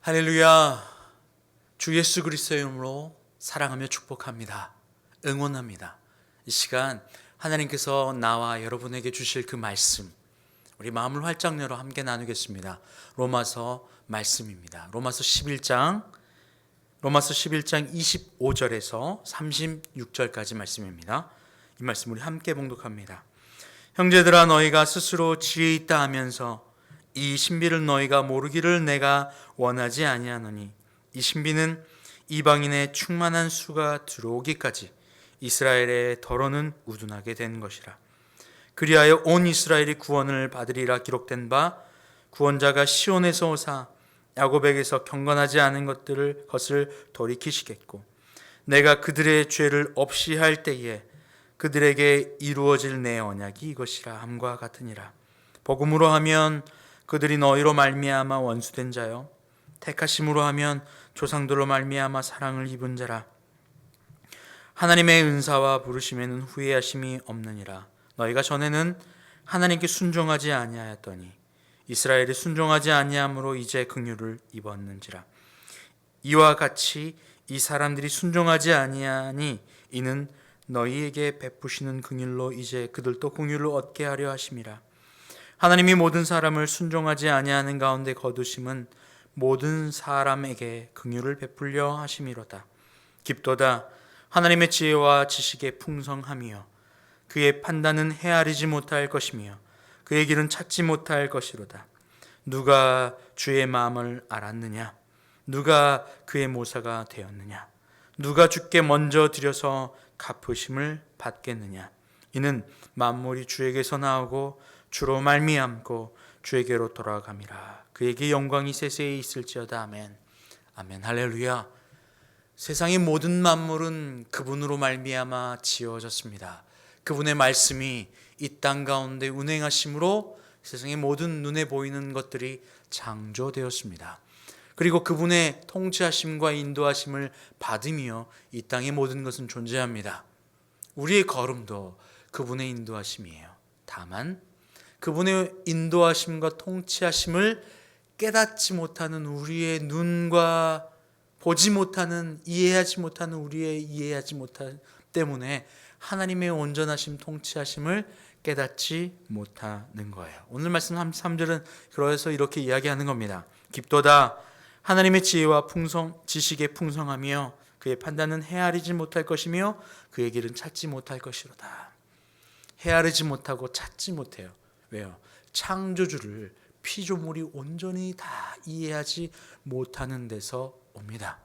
할렐루야. 주 예수 그리스도의 이름으로 사랑하며 축복합니다. 응원합니다. 이 시간 하나님께서 나와 여러분에게 주실 그 말씀, 우리 마음을 활짝 열어 함께 나누겠습니다. 로마서 말씀입니다. 로마서 11장 25절에서 36절까지 말씀입니다. 이 말씀 우리 함께 봉독합니다. 형제들아, 너희가 스스로 지혜 있다 하면서 이 신비를 너희가 모르기를 내가 원하지 아니하노니, 이 신비는 이방인의 충만한 수가 들어오기까지 이스라엘의 더러는 우둔하게 된 것이라. 그리하여 온 이스라엘이 구원을 받으리라 기록된 바, 구원자가 시온에서 오사 야곱에게서 경건하지 않은 것을 돌이키시겠고, 내가 그들의 죄를 없이 할 때에 그들에게 이루어질 내 언약이 이것이라 함과 같으니라. 복음으로 하면 그들이 너희로 말미암아 원수된 자요, 택하심으로 하면 조상들로 말미암아 사랑을 입은 자라. 하나님의 은사와 부르심에는 후회하심이 없느니라. 너희가 전에는 하나님께 순종하지 아니하였더니 이스라엘이 순종하지 아니함으로 이제 긍휼을 입었는지라. 이와 같이 이 사람들이 순종하지 아니하니 이는 너희에게 베푸시는 긍휼로 이제 그들도 긍휼을 얻게 하려 하심이라. 하나님이 모든 사람을 순종하지 아니하는 가운데 거두심은 모든 사람에게 긍휼을 베풀려 하심이로다. 깊도다 하나님의 지혜와 지식의 풍성함이요, 그의 판단은 헤아리지 못할 것이며 그의 길은 찾지 못할 것이로다. 누가 주의 마음을 알았느냐? 누가 그의 모사가 되었느냐? 누가 주께 먼저 드려서 갚으심을 받겠느냐? 이는 만물이 주에게서 나오고 주로 말미암고 주에게로 돌아감이라. 그에게 영광이 세세히 있을지어다. 아멘. 아멘. 할렐루야. 세상의 모든 만물은 그분으로 말미암아 지어졌습니다. 그분의 말씀이 이 땅 가운데 운행하심으로 세상의 모든 눈에 보이는 것들이 창조되었습니다. 그리고 그분의 통치하심과 인도하심을 받으며 이 땅의 모든 것은 존재합니다. 우리의 걸음도 그분의 인도하심이에요. 다만 그분의 인도하심과 통치하심을 깨닫지 못하는 우리의 눈과 보지 못하는, 이해하지 못하는 우리의 이해하지 못함 때문에 하나님의 온전하심, 통치하심을 깨닫지 못하는 거예요. 오늘 말씀 33절은 그래서 이렇게 이야기하는 겁니다. 깊도다 하나님의 지혜와 지식의 풍성하며 그의 판단은 헤아리지 못할 것이며 그의 길은 찾지 못할 것이로다. 헤아리지 못하고 찾지 못해요. 왜요? 창조주를 피조물이 온전히 다 이해하지 못하는 데서 옵니다.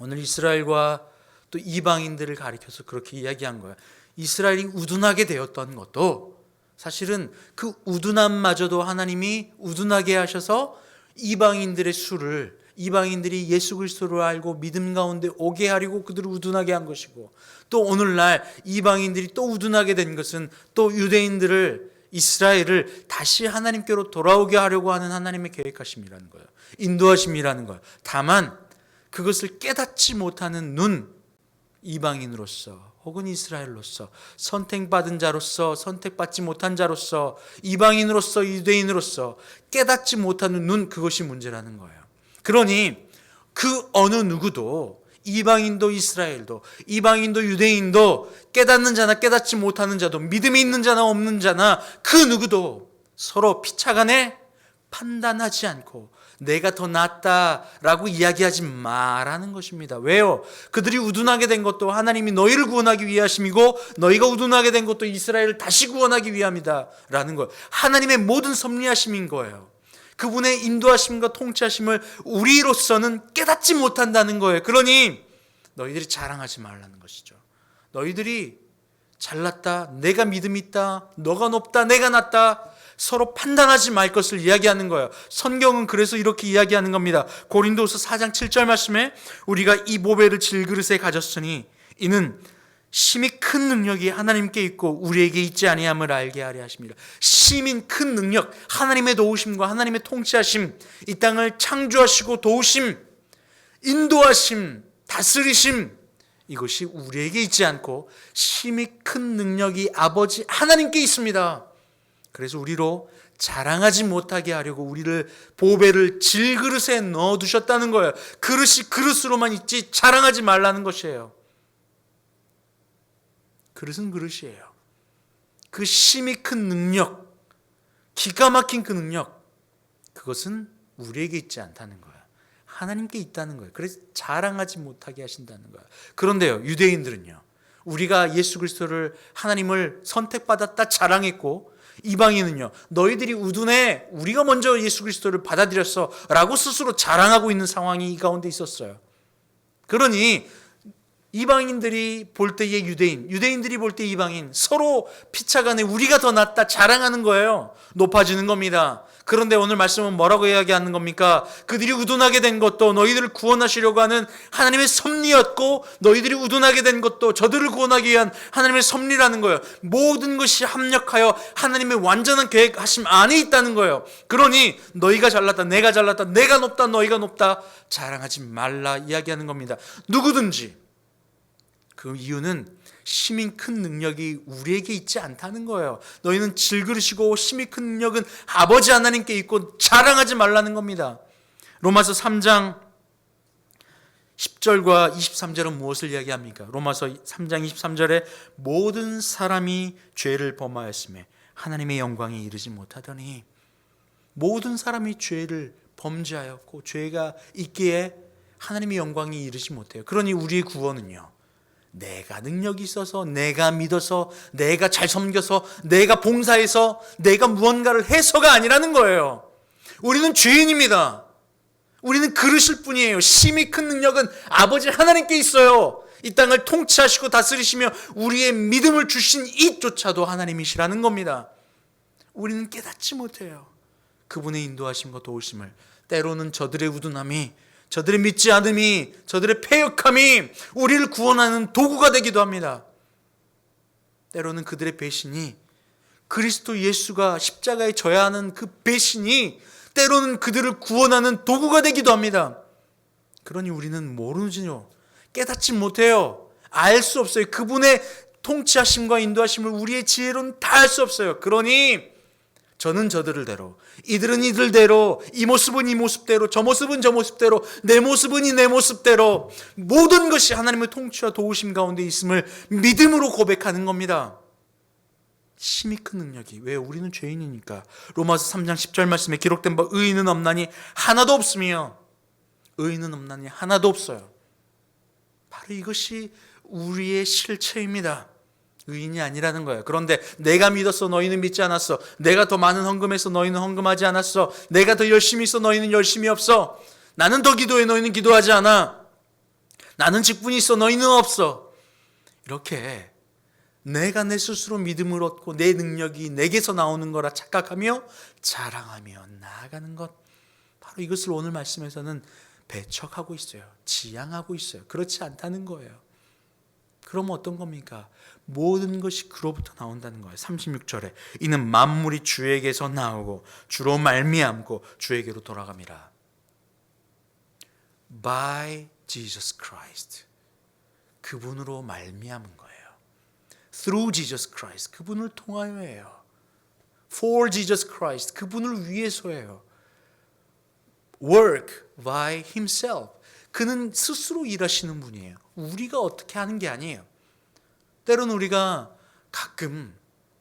오늘 이스라엘과 또 이방인들을 가리켜서 그렇게 이야기한 거예요. 이스라엘이 우둔하게 되었던 것도 사실은 그 우둔함마저도 하나님이 우둔하게 하셔서 이방인들의 수를, 이방인들이 예수 그리스도를 알고 믿음 가운데 오게 하려고 그들을 우둔하게 한 것이고, 또 오늘날 이방인들이 또 우둔하게 된 것은 또 유대인들을, 이스라엘을 다시 하나님께로 돌아오게 하려고 하는 하나님의 계획하심이라는 거예요. 인도하심이라는 거예요. 다만 그것을 깨닫지 못하는 눈, 이방인으로서 혹은 이스라엘로서, 선택받은 자로서, 선택받지 못한 자로서, 이방인으로서, 유대인으로서 깨닫지 못하는 눈, 그것이 문제라는 거예요. 그러니 그 어느 누구도, 이방인도 이스라엘도, 이방인도 유대인도, 깨닫는 자나 깨닫지 못하는 자도, 믿음이 있는 자나 없는 자나 그 누구도 서로 피차간에 판단하지 않고 내가 더 낫다라고 이야기하지 말라는 것입니다. 왜요? 그들이 우둔하게 된 것도 하나님이 너희를 구원하기 위하심이고, 너희가 우둔하게 된 것도 이스라엘을 다시 구원하기 위함이다라는 거예요. 하나님의 모든 섭리하심인 거예요. 그분의 인도하심과 통치하심을 우리로서는 깨닫지 못한다는 거예요. 그러니 너희들이 자랑하지 말라는 것이죠. 너희들이 잘났다, 내가 믿음 있다, 너가 높다, 내가 낮다, 서로 판단하지 말 것을 이야기하는 거예요. 성경은 그래서 이렇게 이야기하는 겁니다. 고린도서 4장 7절 말씀에 우리가 이 보배를 질그릇에 가졌으니 이는 심히 큰 능력이 하나님께 있고 우리에게 있지 아니함을 알게 하려 하십니다. 심히 큰 능력, 하나님의 도우심과 하나님의 통치하심, 이 땅을 창조하시고 도우심, 인도하심, 다스리심, 이것이 우리에게 있지 않고 심히 큰 능력이 아버지 하나님께 있습니다. 그래서 우리로 자랑하지 못하게 하려고 우리를 보배를 질그릇에 넣어두셨다는 거예요. 그릇이 그릇으로만 있지 자랑하지 말라는 것이에요. 그릇은 그릇이에요. 그 심히 큰 능력, 기가 막힌 그 능력, 그것은 우리에게 있지 않다는 거예요. 하나님께 있다는 거예요. 그래서 자랑하지 못하게 하신다는 거예요. 그런데요, 유대인들은요, 우리가 예수 그리스도를, 하나님을 선택받았다 자랑했고, 이방인은요, 너희들이 우둔해, 우리가 먼저 예수 그리스도를 받아들였어 라고 스스로 자랑하고 있는 상황이 이 가운데 있었어요. 그러니 이방인들이 볼 때의 유대인, 유대인들이 볼 때 이방인, 서로 피차간에 우리가 더 낫다 자랑하는 거예요. 높아지는 겁니다. 그런데 오늘 말씀은 뭐라고 이야기하는 겁니까? 그들이 우둔하게 된 것도 너희들을 구원하시려고 하는 하나님의 섭리였고, 너희들이 우둔하게 된 것도 저들을 구원하기 위한 하나님의 섭리라는 거예요. 모든 것이 합력하여 하나님의 완전한 계획하심 안에 있다는 거예요. 그러니 너희가 잘났다, 내가 잘났다, 내가 높다, 너희가 높다 자랑하지 말라 이야기하는 겁니다. 누구든지. 그 이유는 심히 큰 능력이 우리에게 있지 않다는 거예요. 너희는 질그릇이고 심히 큰 능력은 아버지 하나님께 있고 자랑하지 말라는 겁니다. 로마서 3장 10절과 23절은 무엇을 이야기합니까? 로마서 3장 23절에 모든 사람이 죄를 범하였음에 하나님의 영광에 이르지 못하더니, 모든 사람이 죄를 범죄하였고 죄가 있기에 하나님의 영광에 이르지 못해요. 그러니 우리의 구원은요, 내가 능력이 있어서, 내가 믿어서, 내가 잘 섬겨서, 내가 봉사해서, 내가 무언가를 해서가 아니라는 거예요. 우리는 죄인입니다. 우리는 그릇일 뿐이에요. 심히 큰 능력은 아버지 하나님께 있어요. 이 땅을 통치하시고 다스리시며 우리의 믿음을 주신 이조차도 하나님이시라는 겁니다. 우리는 깨닫지 못해요. 그분의 인도하심과 도우심을. 때로는 저들의 우둔함이, 저들의 믿지 않음이, 저들의 패역함이 우리를 구원하는 도구가 되기도 합니다. 때로는 그들의 배신이, 그리스도 예수가 십자가에 져야 하는 그 배신이 때로는 그들을 구원하는 도구가 되기도 합니다. 그러니 우리는 모르지요. 깨닫지 못해요. 알 수 없어요. 그분의 통치하심과 인도하심을 우리의 지혜로는 다 알 수 없어요. 그러니 저는 저들을 대로, 이들은 이들대로, 이 모습은 이 모습대로, 저 모습은 저 모습대로, 내 모습은 내 모습대로 모든 것이 하나님의 통치와 도우심 가운데 있음을 믿음으로 고백하는 겁니다. 심히 큰 능력이. 왜? 우리는 죄인이니까. 로마서 3장 10절 말씀에 기록된 바 의인은 없나니 하나도 없으며, 의인은 없나니 하나도 없어요. 바로 이것이 우리의 실체입니다. 의인이 아니라는 거예요. 그런데 내가 믿었어, 너희는 믿지 않았어. 내가 더 많은 헌금했어, 너희는 헌금하지 않았어. 내가 더 열심히 있어, 너희는 열심히 없어. 나는 더 기도해, 너희는 기도하지 않아. 나는 직분이 있어, 너희는 없어. 이렇게 내가 내 스스로 믿음을 얻고 내 능력이 내게서 나오는 거라 착각하며 자랑하며 나아가는 것, 바로 이것을 오늘 말씀에서는 배척하고 있어요. 지향하고 있어요. 그렇지 않다는 거예요. 그럼 어떤 겁니까? 모든 것이 그로부터 나온다는 거예요. 36절에 이는 만물이 주에게서 나오고 주로 말미암고 주에게로 돌아갑니다. By Jesus Christ. 그분으로 말미암은 거예요. Through Jesus Christ. 그분을 통하여예요. For Jesus Christ. 그분을 위해서예요. Work by himself. 그는 스스로 일하시는 분이에요. 우리가 어떻게 하는 게 아니에요. 때로는 우리가 가끔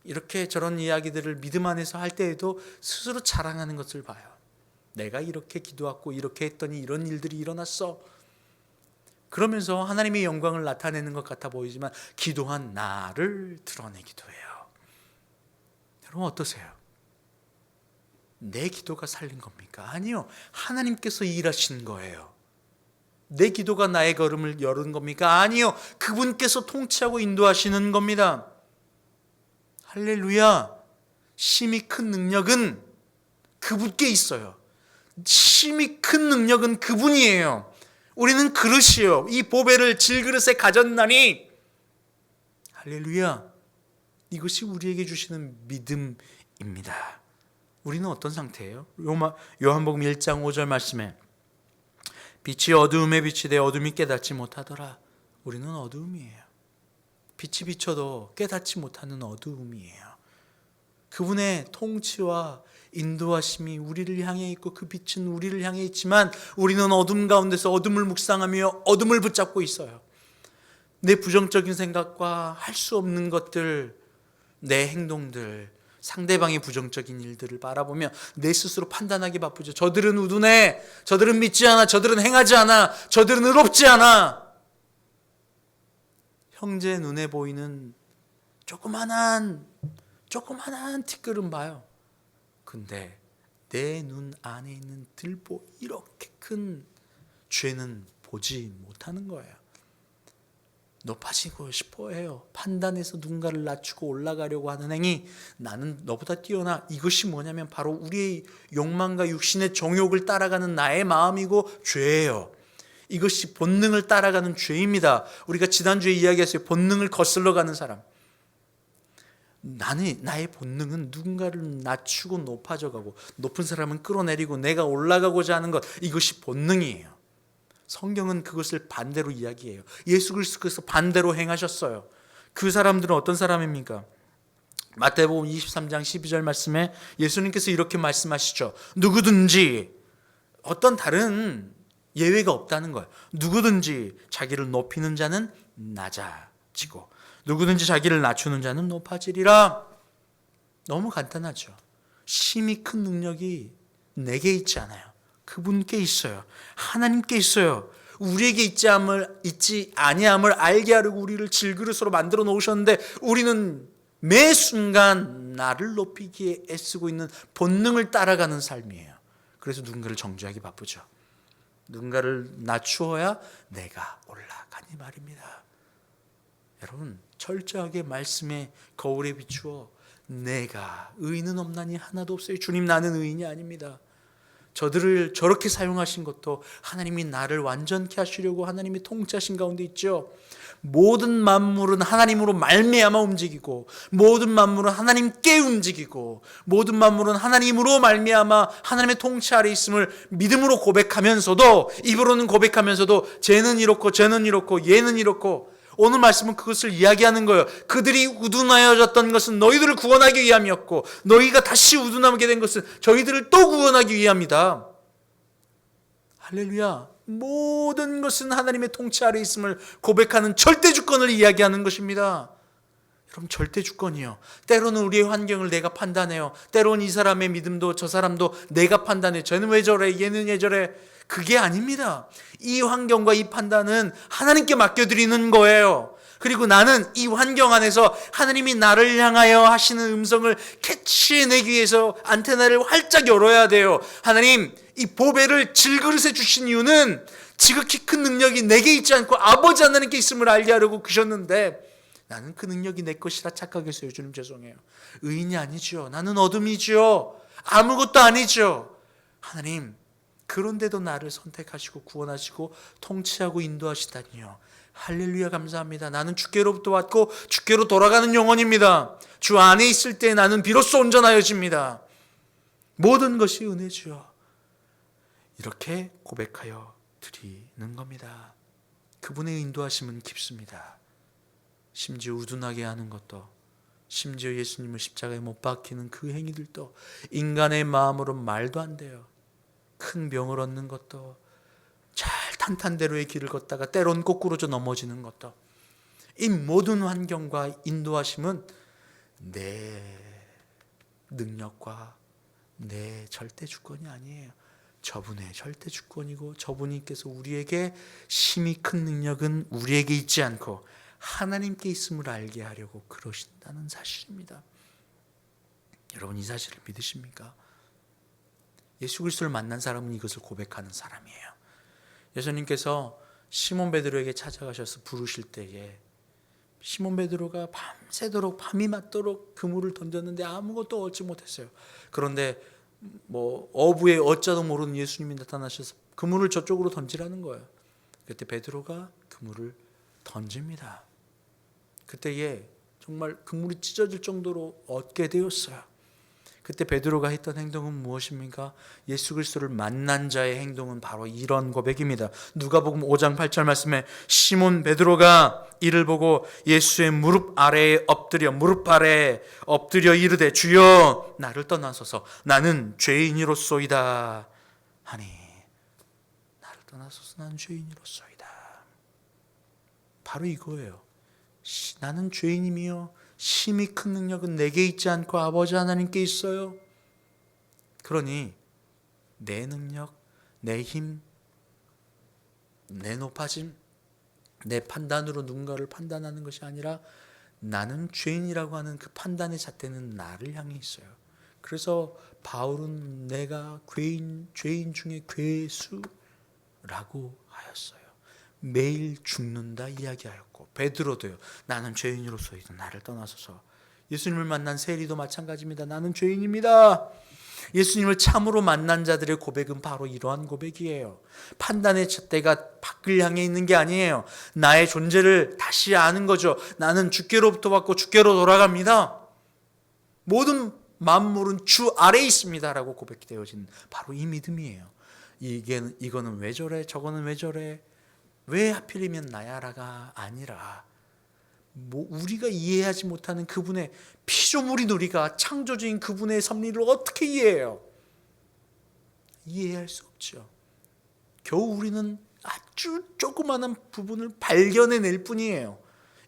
이렇게 저런 이야기들을 믿음 안에서 할 때에도 스스로 자랑하는 것을 봐요. 내가 이렇게 기도하고 이렇게 했더니 이런 일들이 일어났어. 그러면서 하나님의 영광을 나타내는 것 같아 보이지만 기도한 나를 드러내기도 해요. 여러분 어떠세요? 내 기도가 살린 겁니까? 아니요. 하나님께서 일하신 거예요. 내 기도가 나의 걸음을 열은 겁니까? 아니요. 그분께서 통치하고 인도하시는 겁니다. 할렐루야. 심히 큰 능력은 그분께 있어요. 심히 큰 능력은 그분이에요. 우리는 그릇이요. 이 보배를 질그릇에 가졌나니, 할렐루야. 이것이 우리에게 주시는 믿음입니다. 우리는 어떤 상태예요? 요한복음 1장 5절 말씀에 빛이 어두움에 비치되 어둠이 깨닫지 못하더라. 우리는 어두움이에요. 빛이 비춰도 깨닫지 못하는 어두움이에요. 그분의 통치와 인도하심이 우리를 향해 있고 그 빛은 우리를 향해 있지만 우리는 어둠 가운데서 어둠을 묵상하며 어둠을 붙잡고 있어요. 내 부정적인 생각과 할 수 없는 것들, 내 행동들, 상대방의 부정적인 일들을 바라보며 내 스스로 판단하기 바쁘죠. 저들은 우둔해, 저들은 믿지 않아, 저들은 행하지 않아, 저들은 의롭지 않아. 형제 눈에 보이는 조그만한 티끌은 봐요. 근데 내 눈 안에 있는 들보 이렇게 큰 죄는 보지 못하는 거예요. 높아지고 싶어 해요. 판단해서 누군가를 낮추고 올라가려고 하는 행위, 나는 너보다 뛰어나. 이것이 뭐냐면 바로 우리의 욕망과 육신의 정욕을 따라가는 나의 마음이고 죄예요. 이것이 본능을 따라가는 죄입니다. 우리가 지난주에 이야기했어요. 본능을 거슬러 가는 사람. 나의 본능은 누군가를 낮추고 높아져가고 높은 사람은 끌어내리고 내가 올라가고자 하는 것, 이것이 본능이에요. 성경은 그것을 반대로 이야기해요. 예수 그리스도께서 반대로 행하셨어요. 그 사람들은 어떤 사람입니까? 마태복음 23장 12절 말씀에 예수님께서 이렇게 말씀하시죠. 누구든지, 어떤 다른 예외가 없다는 거예요. 누구든지 자기를 높이는 자는 낮아지고 누구든지 자기를 낮추는 자는 높아지리라. 너무 간단하죠. 심히 큰 능력이 내게 있지 않아요. 그분께 있어요. 하나님께 있어요. 우리에게 있지 아니함을 알게 하려고 우리를 질그릇으로 만들어 놓으셨는데 우리는 매 순간 나를 높이기에 애쓰고 있는 본능을 따라가는 삶이에요. 그래서 누군가를 정죄하기 바쁘죠. 누군가를 낮추어야 내가 올라가니 말입니다. 여러분, 철저하게 말씀의 거울에 비추어 내가 의인은 없나니 하나도 없어요. 주님, 나는 의인이 아닙니다. 저들을 저렇게 사용하신 것도 하나님이 나를 완전케 하시려고 하나님이 통치하신 가운데 있죠. 모든 만물은 하나님으로 말미암아 움직이고 모든 만물은 하나님께 움직이고 모든 만물은 하나님으로 말미암아 하나님의 통치 아래 있음을 믿음으로 고백하면서도, 입으로는 고백하면서도 쟤는 이렇고 쟤는 이렇고 얘는 이렇고, 오늘 말씀은 그것을 이야기하는 거예요. 그들이 우둔하여졌던 것은 너희들을 구원하기 위함이었고 너희가 다시 우둔하게 된 것은 저희들을 또 구원하기 위함이다. 할렐루야. 모든 것은 하나님의 통치 아래 있음을 고백하는 절대 주권을 이야기하는 것입니다. 여러분, 절대 주권이요. 때로는 우리의 환경을 내가 판단해요. 때로는 이 사람의 믿음도 저 사람도 내가 판단해. 쟤는 왜 저래, 얘는 왜 저래. 그게 아닙니다. 이 환경과 이 판단은 하나님께 맡겨드리는 거예요. 그리고 나는 이 환경 안에서 하나님이 나를 향하여 하시는 음성을 캐치해내기 위해서 안테나를 활짝 열어야 돼요. 하나님, 이 보배를 질그릇에 주신 이유는 지극히 큰 능력이 내게 있지 않고 아버지 하나님께 있음을 알게 하려고 그셨는데 나는 그 능력이 내 것이라 착각했어요. 주님, 죄송해요. 의인이 아니죠. 나는 어둠이죠. 아무것도 아니죠. 하나님, 그런데도 나를 선택하시고 구원하시고 통치하고 인도하시다니요. 할렐루야, 감사합니다. 나는 주께로부터 왔고 주께로 돌아가는 영혼입니다. 주 안에 있을 때 나는 비로소 온전하여집니다. 모든 것이 은혜죠. 이렇게 고백하여 드리는 겁니다. 그분의 인도하심은 깊습니다. 심지어 우둔하게 하는 것도, 심지어 예수님을 십자가에 못 박히는 그 행위들도 인간의 마음으로 말도 안 돼요. 큰 병을 얻는 것도, 잘 탄탄대로의 길을 걷다가 때론 거꾸로져 넘어지는 것도, 이 모든 환경과 인도하심은 내 능력과 내 절대 주권이 아니에요. 저분의 절대 주권이고 저분께서 우리에게 심히 큰 능력은 우리에게 있지 않고 하나님께 있음을 알게 하려고 그러신다는 사실입니다. 여러분, 이 사실을 믿으십니까? 예수 그리스도를 만난 사람은 이것을 고백하는 사람이에요. 예수님께서 시몬 베드로에게 찾아가셔서 부르실 때에 시몬 베드로가 밤새도록, 밤이 맞도록 그물을 던졌는데 아무것도 얻지 못했어요. 그런데 어부의 어짜도 모르는 예수님이 나타나셔서 그물을 저쪽으로 던지라는 거예요. 그때 베드로가 그물을 던집니다. 그때에 정말 그물이 찢어질 정도로 얻게 되었어요. 그때 베드로가 했던 행동은 무엇입니까? 예수 그리스도를 만난 자의 행동은 바로 이런 고백입니다. 누가복음 5장 8절 말씀에 시몬 베드로가 이를 보고 예수의 무릎 아래에 무릎 아래에 엎드려 이르되 주여 나를 떠나소서 나는 죄인이로소이다 하니, 나를 떠나소서 나는 죄인이로소이다. 바로 이거예요. 나는 죄인이며 심히 큰 능력은 내게 있지 않고 아버지 하나님께 있어요. 그러니 내 능력, 내 힘, 내 높아짐, 내 판단으로 누군가를 판단하는 것이 아니라 나는 죄인이라고 하는 그 판단의 잣대는 나를 향해 있어요. 그래서 바울은 내가 죄인 중에 괴수라고 하였어요. 매일 죽는다 이야기하였고, 베드로도요. 나는 죄인으로서이도 나를 떠나소서. 예수님을 만난 세리도 마찬가지입니다. 나는 죄인입니다. 예수님을 참으로 만난 자들의 고백은 바로 이러한 고백이에요. 판단의 잣대가 밖을 향해 있는 게 아니에요. 나의 존재를 다시 아는 거죠. 나는 주께로부터 왔고 주께로 돌아갑니다. 모든 만물은 주 아래에 있습니다 라고 고백되어진 바로 이 믿음이에요. 이거는 왜 저래, 저거는 왜 저래, 왜 하필이면 나야라가 아니라 우리가 이해하지 못하는 그분의 피조물인 우리가 창조주인 그분의 섭리를 어떻게 이해해요? 이해할 수 없죠. 겨우 우리는 아주 조그마한 부분을 발견해낼 뿐이에요.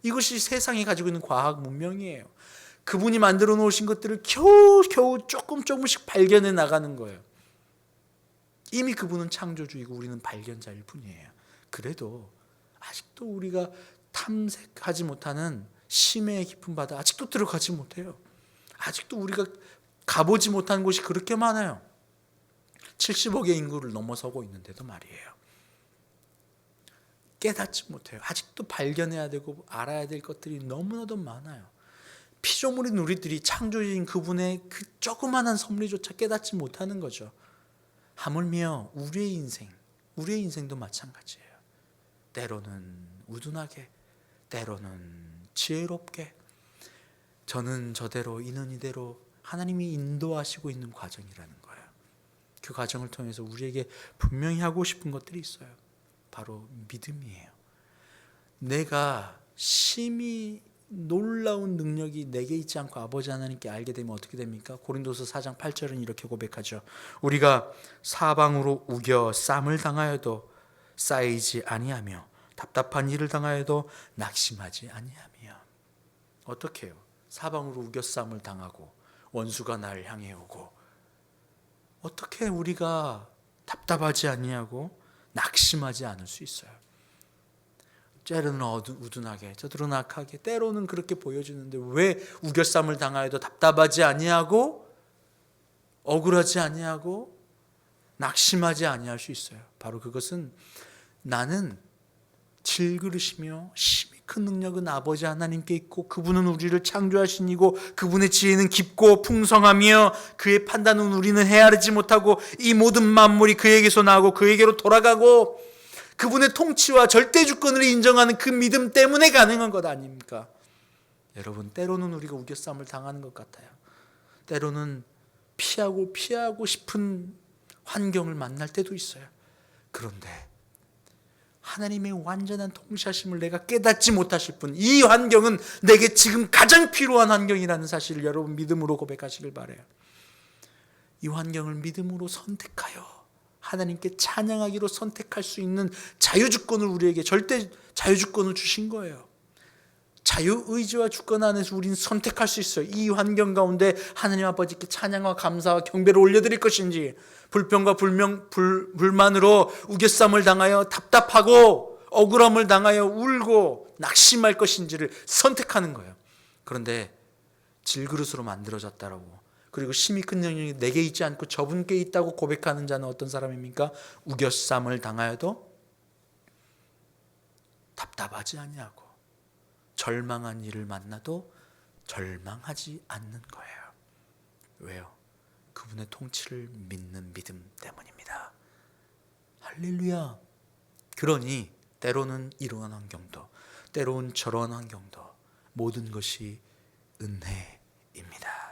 이것이 세상이 가지고 있는 과학 문명이에요. 그분이 만들어 놓으신 것들을 겨우 조금씩 발견해 나가는 거예요. 이미 그분은 창조주이고 우리는 발견자일 뿐이에요. 그래도 아직도 우리가 탐색하지 못하는 심해의 깊은 바다 아직도 들어가지 못해요. 아직도 우리가 가보지 못한 곳이 그렇게 많아요. 70억의 인구를 넘어서고 있는데도 말이에요. 깨닫지 못해요. 아직도 발견해야 되고 알아야 될 것들이 너무나도 많아요. 피조물인 우리들이 창조주인 그분의 그 조그마한 섭리조차 깨닫지 못하는 거죠. 하물며 우리의 인생도 마찬가지예요. 때로는 우둔하게, 때로는 지혜롭게, 저는 저대로 이는 이대로 하나님이 인도하시고 있는 과정이라는 거예요. 그 과정을 통해서 우리에게 분명히 하고 싶은 것들이 있어요. 바로 믿음이에요. 내가 심히 놀라운 능력이 내게 있지 않고 아버지 하나님께 알게 되면 어떻게 됩니까? 고린도서 4장 8절은 이렇게 고백하죠. 우리가 사방으로 우겨 쌈을 당하여도 쌓이지 아니하며 답답한 일을 당하여도 낙심하지 아니하며. 어떻게 해요? 사방으로 우겨쌈을 당하고 원수가 나를 향해 오고 어떻게 우리가 답답하지 아니하고 낙심하지 않을 수 있어요? 때로는 우둔하게, 때로는 악하게, 때로는 그렇게 보여주는데 왜 우겨쌈을 당하여도 답답하지 아니하고 억울하지 아니하고 낙심하지 아니할 수 있어요? 바로 그것은 나는 질그릇이며 심히 큰 능력은 아버지 하나님께 있고 그분은 우리를 창조하신 이고 그분의 지혜는 깊고 풍성하며 그의 판단은 우리는 헤아리지 못하고 이 모든 만물이 그에게서 나오고 그에게로 돌아가고 그분의 통치와 절대 주권을 인정하는 그 믿음 때문에 가능한 것 아닙니까? 여러분, 때로는 우리가 우겨쌈을 당하는 것 같아요. 때로는 피하고 싶은 환경을 만날 때도 있어요. 그런데 하나님의 완전한 통치하심을 내가 깨닫지 못하실 뿐, 이 환경은 내게 지금 가장 필요한 환경이라는 사실을 여러분 믿음으로 고백하시길 바라요. 이 환경을 믿음으로 선택하여 하나님께 찬양하기로 선택할 수 있는 자유주권을 우리에게 절대 자유주권을 주신 거예요. 자유의지와 주권 안에서 우리는 선택할 수 있어요. 이 환경 가운데 하나님 아버지께 찬양과 감사와 경배를 올려드릴 것인지, 불평과 불만으로 우겨쌈을 당하여 답답하고 억울함을 당하여 울고 낙심할 것인지를 선택하는 거예요. 그런데 질그릇으로 만들어졌다라고, 그리고 심히 큰 능력이 내게 있지 않고 저분께 있다고 고백하는 자는 어떤 사람입니까? 우겨쌈을 당하여도 답답하지 아니하고 절망한 일을 만나도 절망하지 않는 거예요. 왜요? 그분의 통치를 믿는 믿음 때문입니다. 할렐루야. 그러니 때로는 이러한 환경도, 때로는 저러한 환경도 모든 것이 은혜입니다.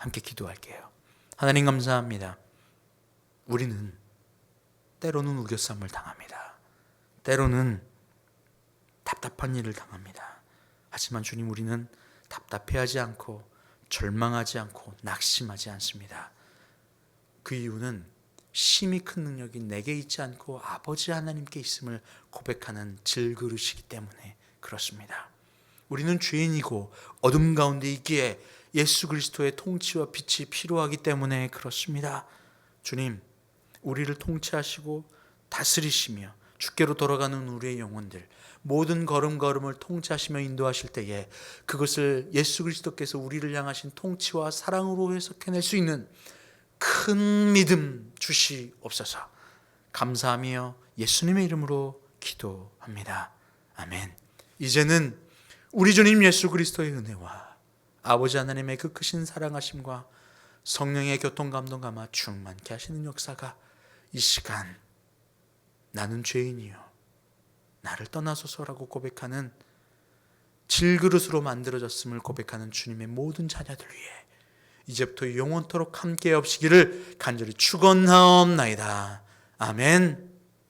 함께 기도할게요. 하나님 감사합니다. 우리는 때로는 우겨쌈을 당합니다. 때로는 답답한 일을 당합니다. 하지만 주님, 우리는 답답해하지 않고 절망하지 않고 낙심하지 않습니다. 그 이유는 심히 큰 능력이 내게 있지 않고 아버지 하나님께 있음을 고백하는 질그릇이기 때문에 그렇습니다. 우리는 죄인이고 어둠 가운데 있기에 예수 그리스도의 통치와 빛이 필요하기 때문에 그렇습니다. 주님, 우리를 통치하시고 다스리시며 주께로 돌아가는 우리의 영혼들, 모든 걸음걸음을 통치하시며 인도하실 때에 그것을 예수 그리스도께서 우리를 향하신 통치와 사랑으로 해석해낼 수 있는 큰 믿음 주시옵소서. 감사하며 예수님의 이름으로 기도합니다. 아멘. 이제는 우리 주님 예수 그리스도의 은혜와 아버지 하나님의 그 크신 사랑하심과 성령의 교통감동 감화 충만케 하시는 역사가 이 시간 나는 죄인이요 나를 떠나소서라고 고백하는 질그릇으로 만들어졌음을 고백하는 주님의 모든 자녀들 위해 이제부터 영원토록 함께 없시기를 간절히 축원하옵나이다. 아멘.